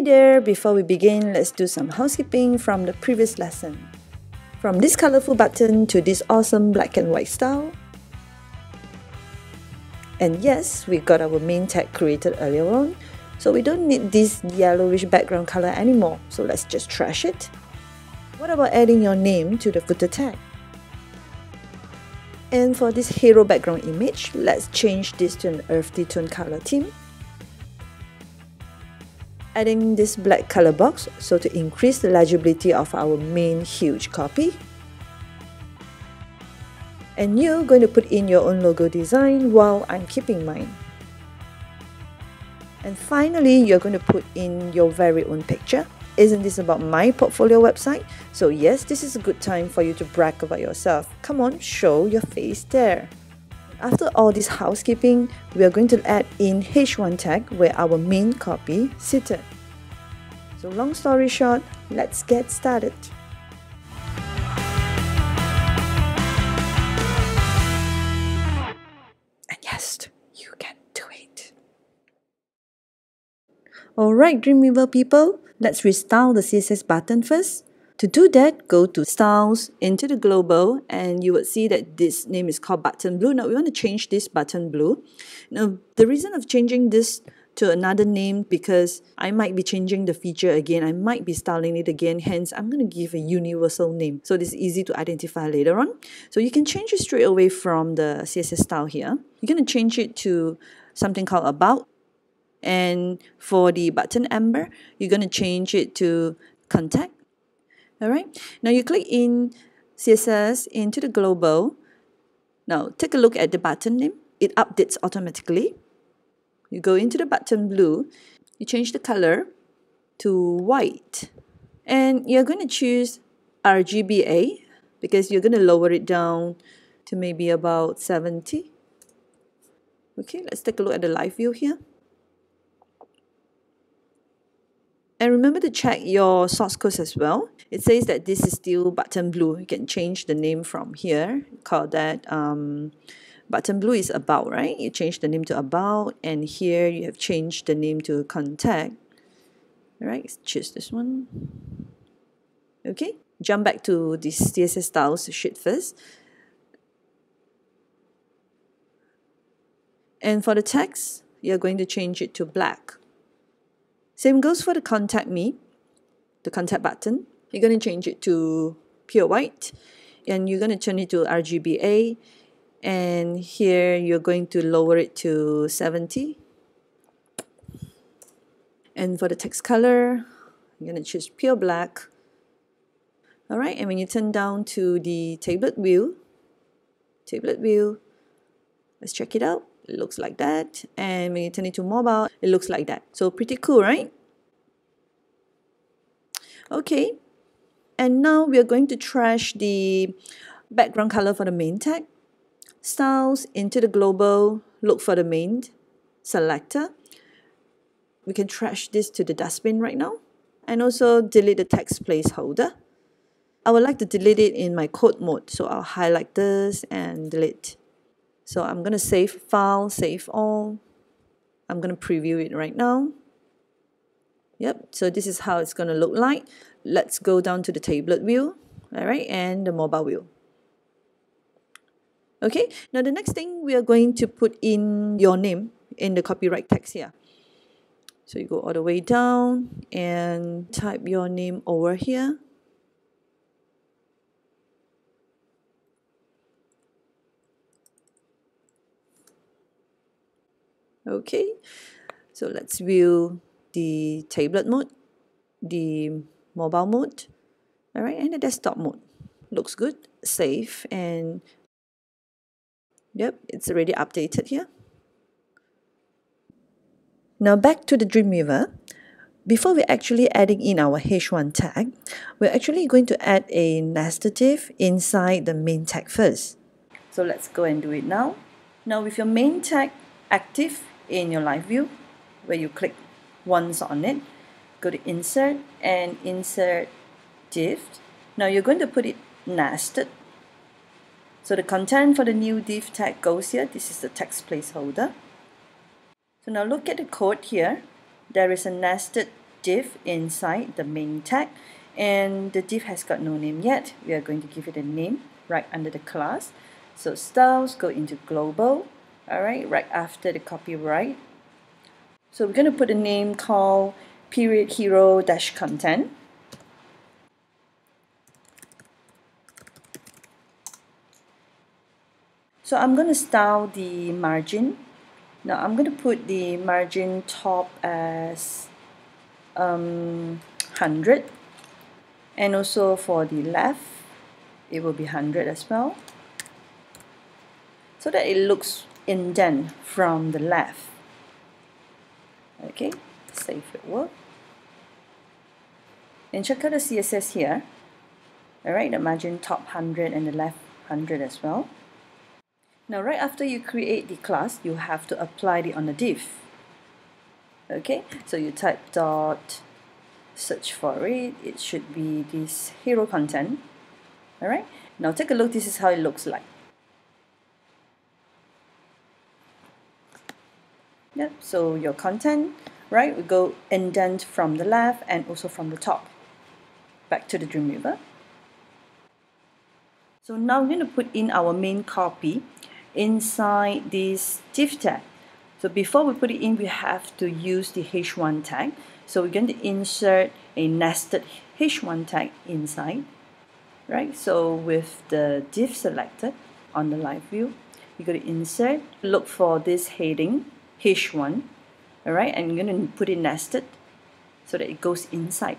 Hey there, before we begin, let's do some housekeeping from the previous lesson. From this colorful button to this awesome black and white style. And yes, we got our main tag created earlier on, so we don't need this yellowish background color anymore, so let's just trash it. What about adding your name to the footer tag? And for this hero background image, let's change this to an earthy tone color theme. Adding this black color box so to increase the legibility of our main huge copy. And you're going to put in your own logo design while I'm keeping mine. And finally, you're going to put in your very own picture. Isn't this about my portfolio website? So yes, this is a good time for you to brag about yourself. Come on, show your face there. After all this housekeeping, we are going to add in H1 tag where our main copy seated. So long story short, let's get started. And yes, you can do it. Alright, Dreamweaver people, let's restyle the CSS button first. To do that, go to Styles, into the Global, and you would see that this name is called Button Blue. Now we want to change this Button Blue. Now the reason of changing this to another name because I might be changing the feature again, I might be styling it again, hence I'm going to give a universal name. So this is easy to identify later on. So you can change it straight away from the CSS style here. You're going to change it to something called About. And for the button Amber, you're going to change it to Contact. Alright, now you click in CSS into the global. Now take a look at the button name. It updates automatically. You go into the button blue. You change the color to white. And you're going to choose RGBA because you're going to lower it down to maybe about 70. Okay, let's take a look at the live view here. And remember to check your source codes as well. It says that this is still Button Blue. You can change the name from here. Call that Button Blue is About, right? You change the name to About, and here you have changed the name to Contact. All right, choose this one. Okay, jump back to this CSS styles sheet first. And for the text, you're going to change it to black. Same goes for the Contact Me, the contact button. You're going to change it to pure white, and you're going to turn it to RGBA, and here you're going to lower it to 70. And for the text color, you're going to choose pure black. Alright, and when you turn down to the tablet view, let's check it out. It looks like that. And when you turn it to mobile, it looks like that. So pretty cool, right? Okay. And now we are going to trash the background color for the main tag. Styles, into the global, look for the main selector. We can trash this to the dustbin right now. And also delete the text placeholder. I would like to delete it in my code mode. So I'll highlight this and delete. So I'm going to save file, save all. I'm going to preview it right now. Yep, so this is how it's going to look like. Let's go down to the tablet view, all right, and the mobile view. Okay, now the next thing we are going to put in your name in the copyright text here. So you go all the way down and type your name over here. Okay, so let's view the tablet mode, the mobile mode, all right, and the desktop mode. Looks good, save, and yep, it's already updated here. Now back to the Dreamweaver. Before we're actually adding in our H1 tag, we're actually going to add a nested div inside the main tag first. So let's go and do it now. Now with your main tag active in your live view, where you click once on it, go to Insert and Insert Div. Now you're going to put it nested. So the content for the new div tag goes here. This is the text placeholder. So now look at the code here. There is a nested div inside the main tag, and the div has got no name yet. We are going to give it a name right under the class. So styles, go into global, alright, right after the copyright. So we're going to put a name called period hero dash content. So I'm going to style the margin. Now I'm going to put the margin top as 100, and also for the left it will be 100 as well, so that it looks indent from the left. Okay, save it work. And check out the CSS here. Alright, the margin top 100 and the left 100 as well. Now right after you create the class, you have to apply it on the div. Okay, so you type dot search for it. It should be this hero content. Alright, now take a look. This is how it looks like. Yep, so your content, right, we go indent from the left and also from the top. Back to the Dreamweaver. So now we're going to put in our main copy inside this div tag. So before we put it in, we have to use the h1 tag. So we're going to insert a nested h1 tag inside. Right, so with the div selected on the live view, you go to insert, look for this heading h1, alright, and you're going to put it nested so that it goes inside.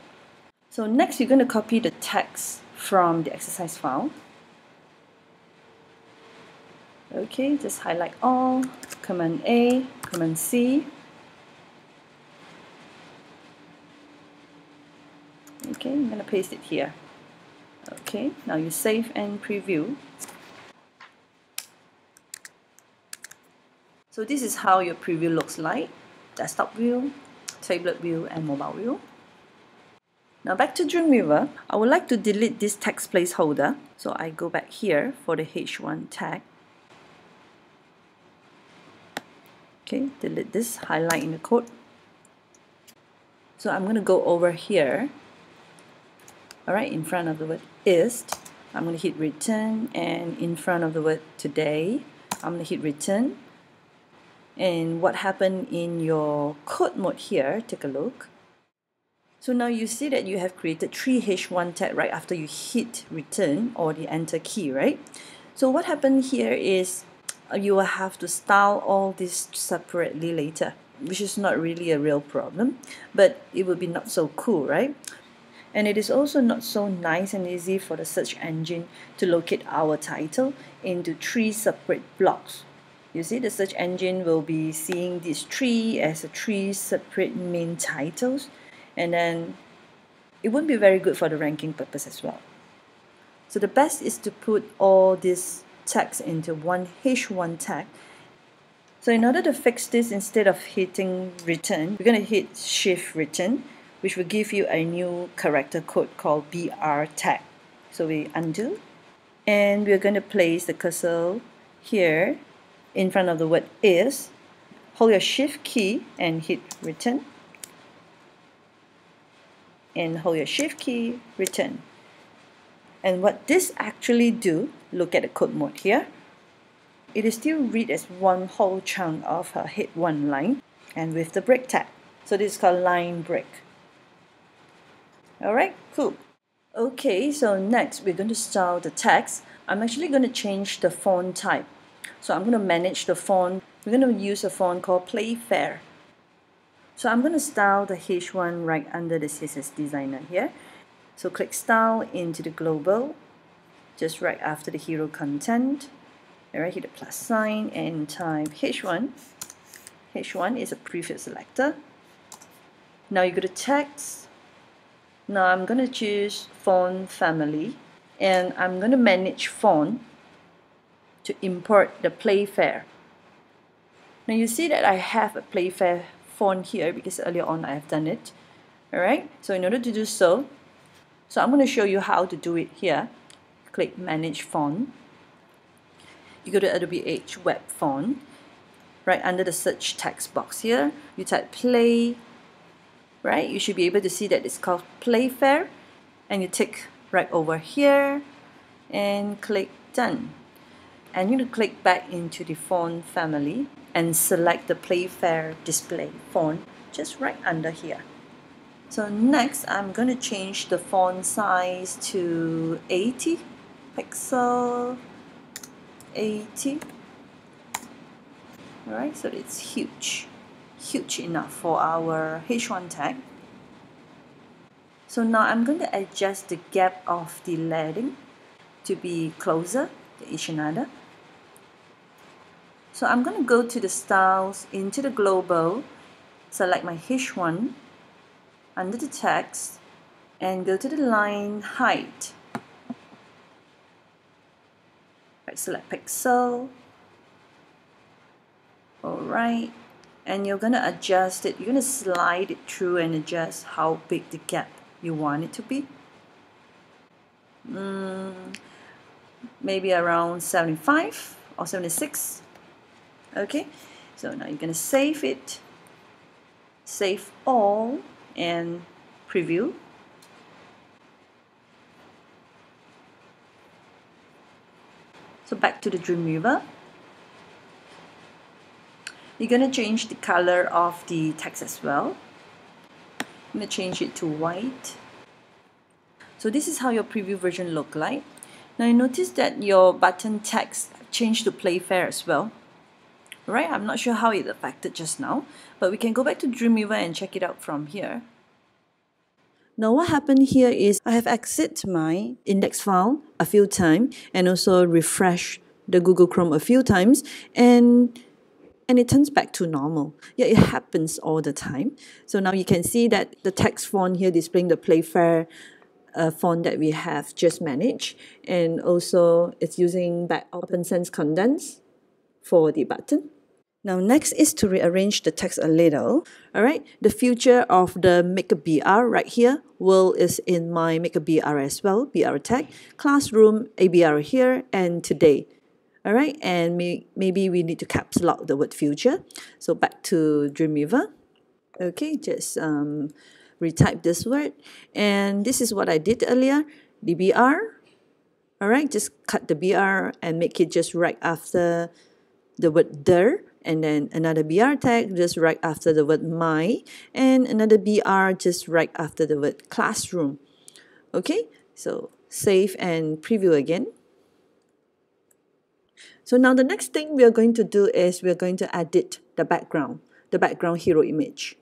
So next you're going to copy the text from the exercise file. Okay, just highlight all, Command A, Command C. Okay, I'm going to paste it here. Okay, now you save and preview. So this is how your preview looks like: desktop view, tablet view, and mobile view. Now back to Dreamweaver, I would like to delete this text placeholder. So I go back here for the h1 tag. Okay, delete this, highlight in the code. So I'm going to go over here. Alright, in front of the word is, I'm going to hit return, and in front of the word today, I'm going to hit return. And what happened in your code mode here, take a look. So now you see that you have created 3 h1 tag right after you hit return or the enter key, right? So what happened here is you will have to style all this separately later, which is not really a real problem, but it would be not so cool, right? And it is also not so nice and easy for the search engine to locate our title into 3 separate blocks. You see, the search engine will be seeing these 3 as 3 separate main titles, and then it wouldn't be very good for the ranking purpose as well. So the best is to put all this text into one h1 tag. So in order to fix this, instead of hitting return, we're going to hit shift return, which will give you a new character code called BR tag. So we undo, and we're going to place the cursor here in front of the word is, hold your shift key and hit return, and hold your shift key, return. And what this actually do, look at the code mode here, it is still read as one whole chunk of a hit one line, and with the break tag. So this is called line break. Alright, cool. Okay, so next we're going to style the text. I'm actually going to change the font type. So I'm going to manage the font. We're going to use a font called Playfair. So I'm going to style the H1 right under the CSS designer here. So click style into the global, just right after the hero content. Alright, hit the plus sign and type H1. H1 is a prefix selector. Now you go to text. Now I'm going to choose font family, and I'm going to manage font to import the Playfair. Now you see that I have a Playfair font here because earlier on I have done it. Alright, so in order to do so, I'm going to show you how to do it here. Click manage font. You go to Adobe Edge Web Font. Right under the search text box here, you type Play right? You should be able to see that it's called Playfair, and you tick right over here and click done. And you're going to click back into the font family and select the Playfair display font just right under here. So next, I'm going to change the font size to 80 pixel, 80. Alright, so it's huge enough for our H1 tag. So now I'm going to adjust the gap of the lettering to be closer to each another. So I'm going to go to the styles, into the global, select my H1 under the text, and go to the line height. Right, select pixel. Alright, and you're going to adjust it, you're going to slide it through and adjust how big the gap you want it to be. Maybe around 75 or 76. Okay, so now you're going to save it, save all, and preview. So back to the Dreamweaver. You're going to change the color of the text as well. I'm going to change it to white. So this is how your preview version look like. Now you notice that your button text changed to Playfair as well. Right? I'm not sure how it affected just now, but we can go back to Dreamweaver and check it out from here. Now what happened here is I have exited my index file a few times and also refresh the Google Chrome a few times, and it turns back to normal. Yeah, it happens all the time. So now you can see that the text font here displaying the Playfair font that we have just managed, and also it's using back OpenSense Condense for the button. Now next is to rearrange the text a little. Alright, the future of the Make a BR right here, world is in my Make a BR as well, BR tag, classroom, ABR here, and today. Alright, and maybe we need to caps lock the word future. So back to Dreamweaver. Okay, just retype this word, and this is what I did earlier, the BR. Alright, just cut the BR and make it just right after the word der, and then another BR tag just right after the word my, and another BR just right after the word classroom. Okay, so save and preview again. So now the next thing we are going to do is we're going to edit the background hero image.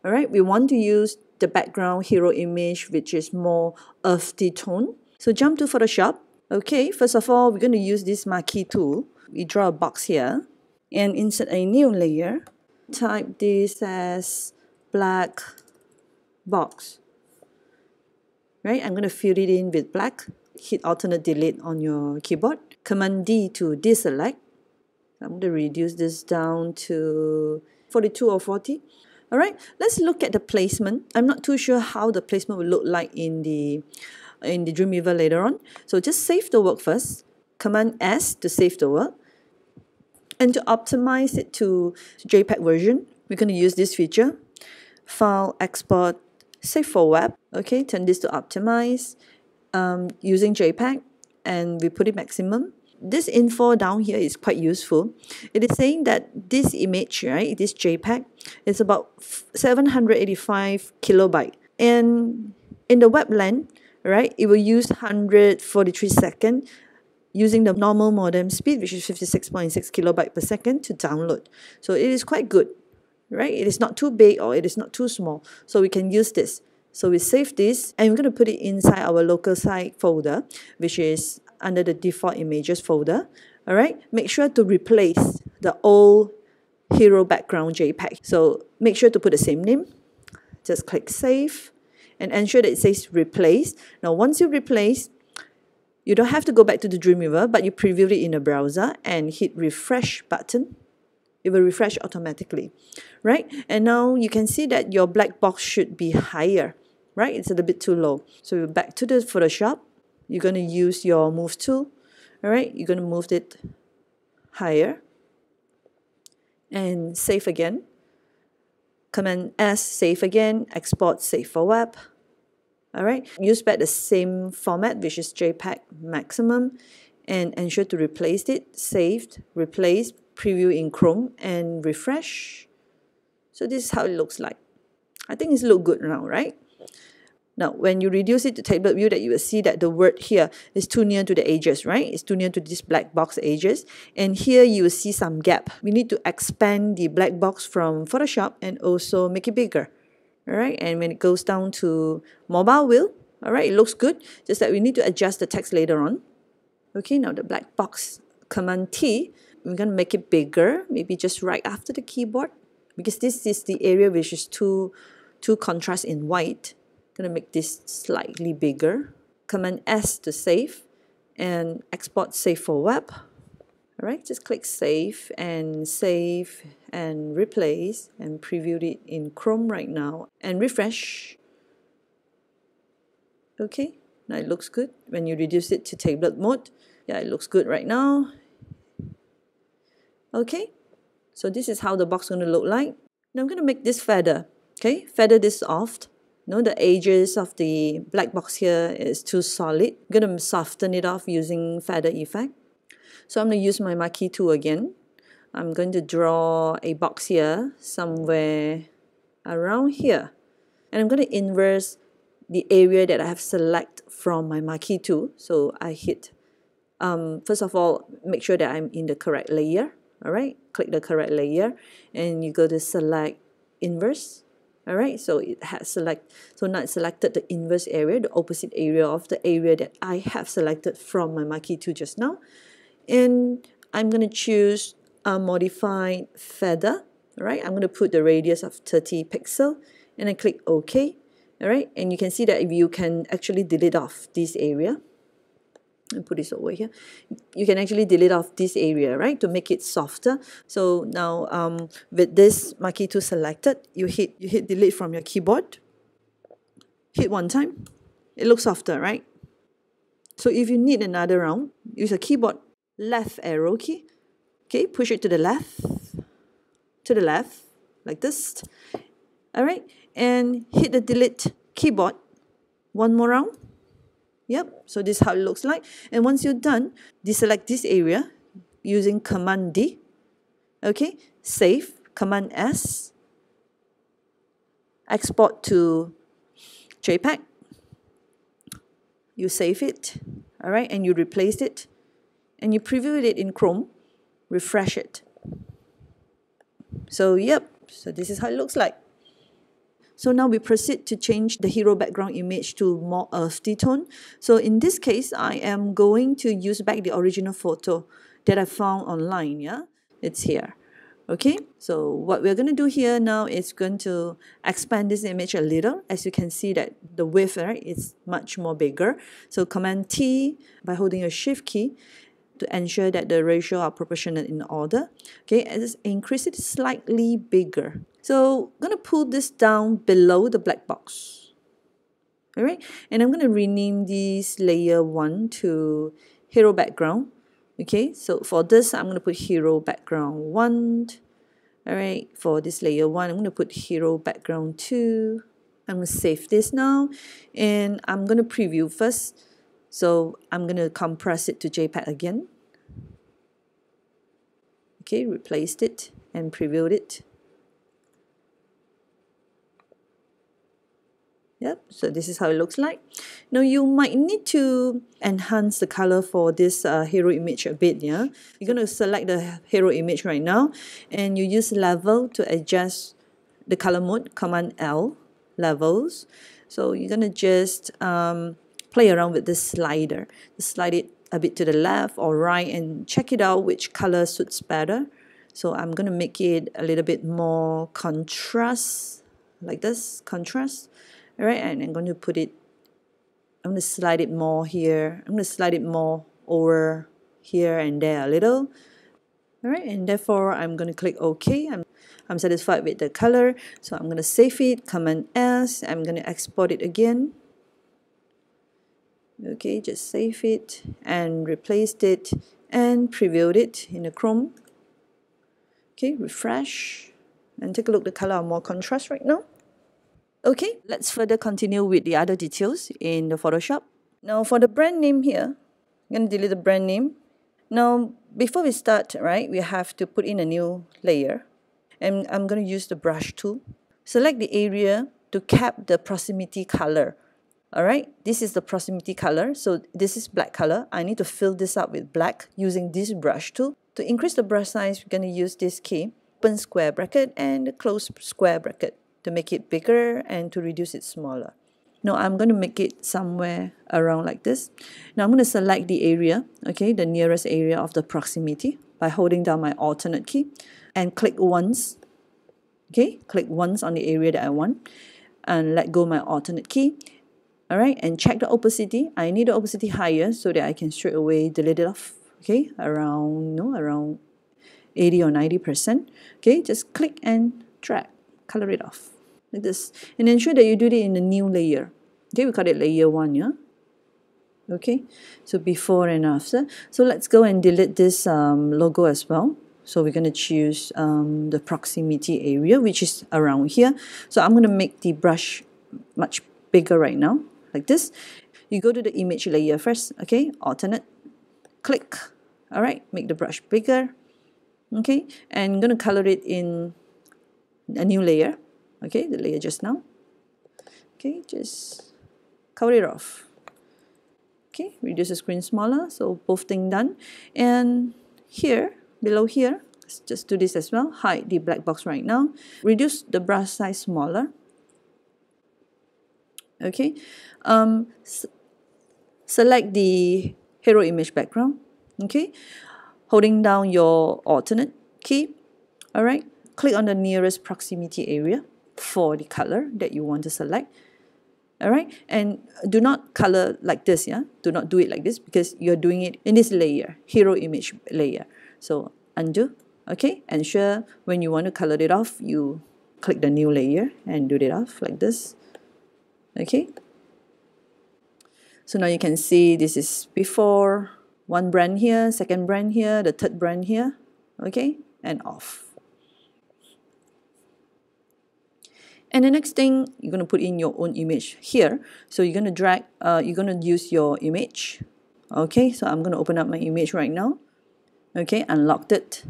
Alright, we want to use the background hero image which is more earthy tone. So jump to Photoshop. Okay, first of all, we're going to use this marquee tool. We draw a box here and insert a new layer. Type this as black box. Right, I'm going to fill it in with black. Hit alternate delete on your keyboard. Command D to deselect. I'm going to reduce this down to 42 or 40. Alright, let's look at the placement. I'm not too sure how the placement will look like in the Dreamweaver later on. So just save the work first. Command S to save the work. And to optimize it to JPEG version, we're going to use this feature. File, export, save for web. Okay, turn this to optimize using JPEG, and we put it maximum. This info down here is quite useful. It is saying that this image, right, this JPEG, is about 785 kilobyte. And in the web length, right, it will use 143 seconds using the normal modem speed, which is 56.6 kilobyte per second to download. So it is quite good, right? It is not too big or it is not too small. So we can use this. So we save this and we're going to put it inside our local site folder, which is under the default images folder. All right, make sure to replace the old hero background JPEG. So make sure to put the same name. Just click save and ensure that it says replace. Now once you replace, you don't have to go back to the Dreamweaver, but you preview it in the browser and hit refresh button. It will refresh automatically, right? And now you can see that your black box should be higher, right? It's a little bit too low. So we're back to the Photoshop. You're going to use your move tool, all right? You're going to move it higher and save again. Command S, save again, export, save for web. All right, use back the same format, which is JPEG maximum, and ensure to replace it, saved, replace, preview in Chrome, and refresh. So this is how it looks like. I think it's look good now, right? Now, when you reduce it to tablet view, that you will see that the word here is too near to the edges, right? It's too near to this black box edges. And here you will see some gap. We need to expand the black box from Photoshop and also make it bigger. All right, and when it goes down to mobile wheel, all right, it looks good. Just that we need to adjust the text later on. Okay, now the black box, Command T, we're going to make it bigger, maybe just right after the keyboard, because this is the area which is too contrast in white. Going to make this slightly bigger. Command S to save and export, save for web. All right, just click save and replace and preview it in Chrome right now and refresh. Okay, now it looks good. When you reduce it to tablet mode, yeah, it looks good right now. Okay, so this is how the box is going to look like. Now I'm going to make this feather. Okay, feather this off. No, the edges of the black box here is too solid. I'm going to soften it off using feather effect. So I'm going to use my marquee tool again. I'm going to draw a box here, somewhere around here. And I'm going to inverse the area that I have selected from my marquee tool. So I hit, first of all, make sure that I'm in the correct layer. All right, click the correct layer and you go to select inverse. All right, so it has now it selected the inverse area, the opposite area of the area that I have selected from my marquee tool just now. And I'm going to choose a modified feather. All right, I'm going to put the radius of 30 pixel and I click OK. All right, and you can see that if you can actually delete off this area. And put this over here. You can actually delete off this area, right, to make it softer. So now with this marquee tool selected, you hit delete from your keyboard. Hit one time. It looks softer, right? So if you need another round, use a keyboard left arrow key. Okay, push it to the left, like this. All right, and hit the delete keyboard one more round. Yep, so this is how it looks like. And once you're done, deselect this area using Command D. Okay, save, Command S, export to JPEG. You save it, all right, and you replace it, and you preview it in Chrome, refresh it. So yep, so this is how it looks like. So now we proceed to change the hero background image to more earthy tone. So in this case, I am going to use back the original photo that I found online. Yeah, it's here. Okay, so what we're going to do here now is going to expand this image a little. As you can see that the width, right, is much more bigger. So Command T by holding a Shift key to ensure that the ratio are proportionate in order. Okay, and just increase it slightly bigger. So I'm going to pull this down below the black box. All right, and I'm going to rename this layer 1 to hero background. Okay, so for this, I'm going to put hero background 1. All right, for this layer 1, I'm going to put hero background 2. I'm going to save this now, and I'm going to preview first. So I'm going to compress it to JPEG again. Okay, replaced it and previewed it. Yep, so this is how it looks like. Now you might need to enhance the color for this hero image a bit. Yeah, you're going to select the hero image right now and you use level to adjust the color mode, Command L, levels. So you're going to just play around with this slider. Slide it a bit to the left or right and check it out which color suits better. So I'm going to make it a little bit more contrast, like this, contrast. All right, and I'm going to put it, I'm going to slide it more here. I'm going to slide it more over here and there a little. All right, and therefore I'm going to click OK. I'm satisfied with the color, so I'm going to save it, Command S. I'm going to export it again. Okay, just save it and replaced it and previewed it in the Chrome. Okay, refresh. And take a look, the color are more contrast right now. Okay, let's further continue with the other details in the Photoshop. Now for the brand name here, I'm going to delete the brand name. Now before we start, right, we have to put in a new layer. And I'm going to use the brush tool. Select the area to cap the proximity color. Alright, this is the proximity color. So this is black color. I need to fill this up with black using this brush tool. To increase the brush size, we're going to use this key, open square bracket and close square bracket to make it bigger and to reduce it smaller. Now I'm going to make it somewhere around like this. Now I'm going to select the area, okay, the nearest area of the proximity by holding down my alternate key and click once. Okay, click once on the area that I want and let go my alternate key. Alright, and check the opacity. I need the opacity higher so that I can straight away delete it off. Okay, around 80 or 90%. Okay, just click and drag, color it off like this. And ensure that you do it in a new layer. Okay, we call it layer 1, yeah? Okay, so before and after. So let's go and delete this logo as well. So we're going to choose the proximity area, which is around here. So I'm going to make the brush much bigger right now, like this. You go to the image layer first, okay, alternate, click, all right, make the brush bigger, okay, and I'm going to color it in a new layer, okay, the layer just now, okay, just cover it off, okay, reduce the screen smaller, so both things done. And here, below here, let's just do this as well, hide the black box right now, reduce the brush size smaller. Okay, select the hero image background, okay, holding down your alternate key, all right, click on the nearest proximity area for the color that you want to select, all right, and do not color like this, yeah, do not do it like this because you're doing it in this layer, hero image layer. So undo, okay, ensure when you want to color it off, you click the new layer and do it off like this. Okay, so now you can see this is before, one brand here, second brand here, the third brand here, okay, and off. And the next thing, you're going to put in your own image here. So you're going to drag, you're going to use your image. Okay, so I'm going to open up my image right now. Okay, unlocked it.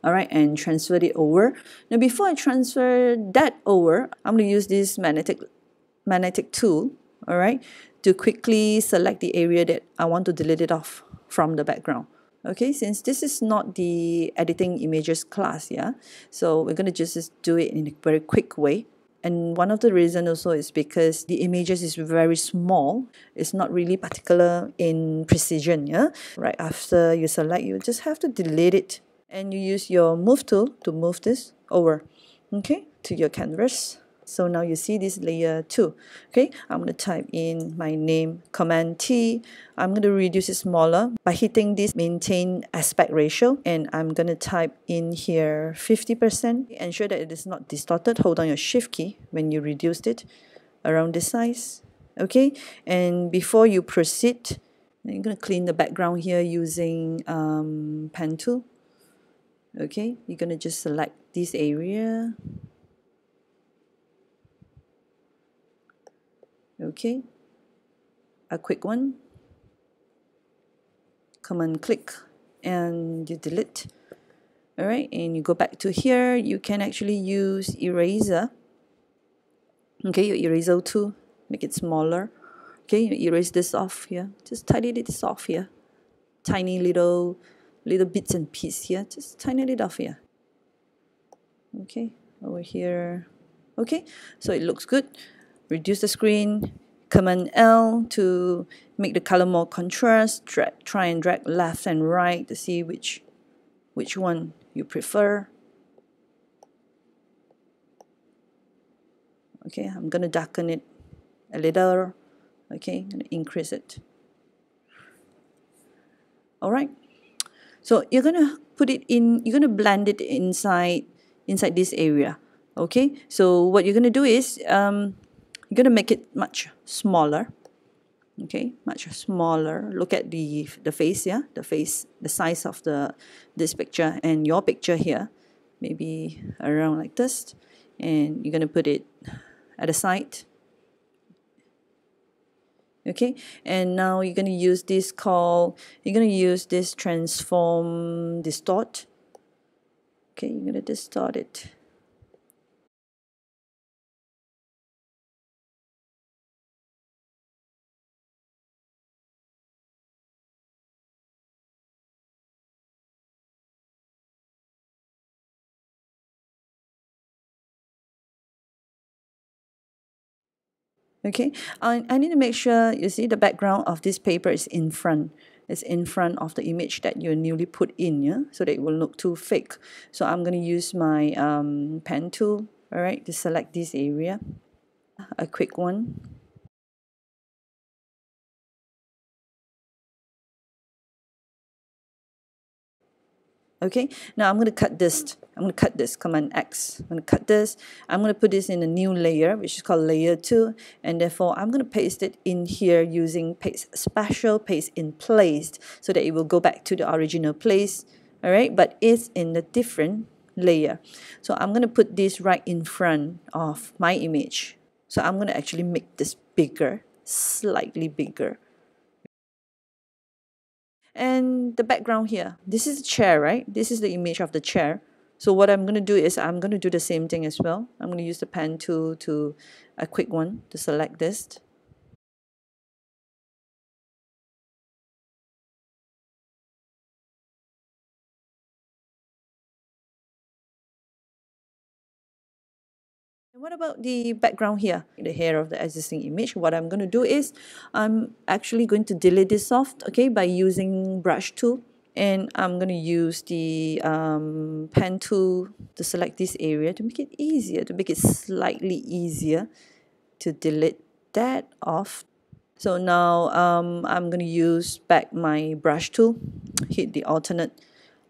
All right, and transferred it over. Now before I transfer that over, I'm going to use this magnetic tool, all right, to quickly select the area that I want to delete it off from the background. Okay, since this is not the editing images class, yeah, so we're going to just do it in a very quick way. And one of the reasons also is because the images is very small. It's not really particular in precision, yeah. Right after you select, you just have to delete it. And you use your move tool to move this over, okay, to your canvas. So now you see this layer 2. Okay, I'm going to type in my name, Command T. I'm going to reduce it smaller by hitting this maintain aspect ratio. And I'm going to type in here 50%. Ensure that it is not distorted. Hold on your shift key when you reduced it around this size. Okay, and before you proceed, you're going to clean the background here using pen tool. Okay, you're going to just select this area. Okay, a quick one, command click and you delete. All right, and you go back to here, you can actually use eraser. Okay, your eraser tool, make it smaller. Okay, you erase this off here, just tidy this off here. Tiny little bits and pieces here, just tiny it off here. Okay, over here. Okay, so it looks good. Reduce the screen, Command L to make the color more contrast, try and drag left and right to see which one you prefer. Okay, I'm going to darken it a little. Okay, I'm going to increase it. All right, so you're going to put it in, you're going to blend it inside this area. Okay, so what you're going to do is you're going to make it much smaller. Okay, much smaller. Look at the face, yeah, the size of this picture and your picture here. maybe around like this, and you're going to put it at the side. Okay, and now you're going to use this transform distort. Okay, you're going to distort it. Okay, I need to make sure, you see, the background of this paper is in front. It's in front of the image that you newly put in, yeah, so that it will look too fake. So I'm going to use my pen tool, all right, to select this area, a quick one. Okay, now I'm going to cut this. I'm going to cut this, Command X. I'm going to cut this. I'm going to put this in a new layer, which is called layer 2. And therefore, I'm going to paste it in here using special paste in place so that it will go back to the original place. All right, but it's in a different layer. So I'm going to put this right in front of my image. So I'm going to actually make this bigger, slightly bigger. And the background here, this is a chair, right? This is the image of the chair. So what I'm going to do is I'm going to do the same thing as well. I'm going to use the pen tool to a quick one to select this. And what about the background here, the hair of the existing image? What I'm going to do is I'm actually going to delete this off, okay, by using brush tool. And I'm going to use the pen tool to select this area to make it easier, to make it slightly easier to delete that off. So now I'm going to use back my brush tool, hit the alternate,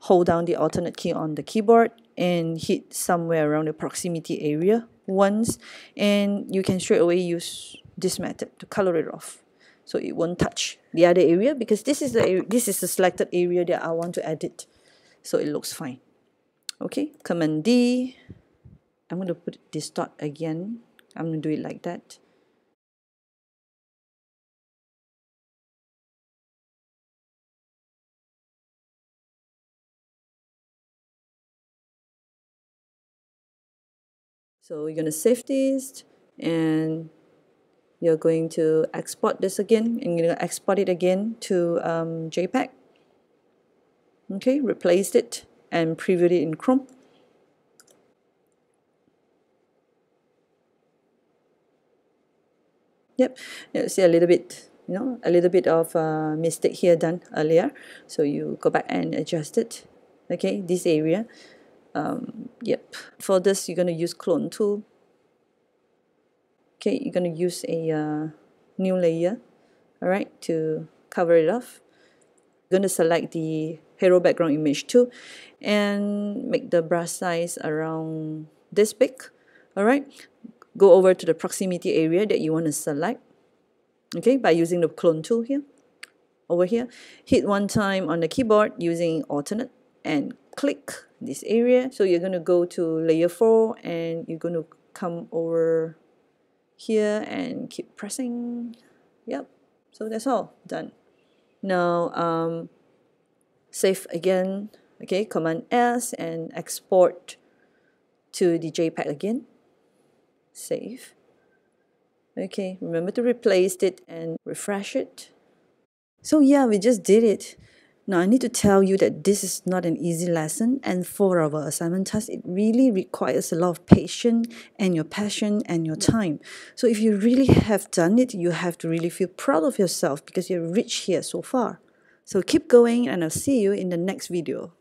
hold down the alternate key on the keyboard and hit somewhere around the proximity area once, and you can straight away use this method to color it off. So it won't touch the other area because this is the selected area that I want to edit. So it looks fine. Okay, Command D. I'm going to put this dot again. I'm going to do it like that. So you're going to save this and you're going to export this again, and you're going to export it again to JPEG. Okay, replaced it and previewed it in Chrome. Yep, you see a little bit, a little bit of mistake here done earlier. So you go back and adjust it. Okay, this area. Yep, for this you're going to use clone tool. Okay, you're going to use a new layer, all right, to cover it off. You're going to select the hero background image too and make the brush size around this big. All right, go over to the proximity area that you want to select, okay, by using the clone tool here. Over here, hit one time on the keyboard using alternate and click this area. So you're going to go to layer 4 and you're going to come over here and keep pressing. Yep, so that's all done. Now save again, okay, Command S and export to the JPEG again. Save. Okay, remember to replace it and refresh it. So yeah, we just did it. Now I need to tell you that this is not an easy lesson, and for our assignment task, it really requires a lot of patience and your passion and your time. So if you really have done it, you have to really feel proud of yourself because you've reached here so far. So keep going and I'll see you in the next video.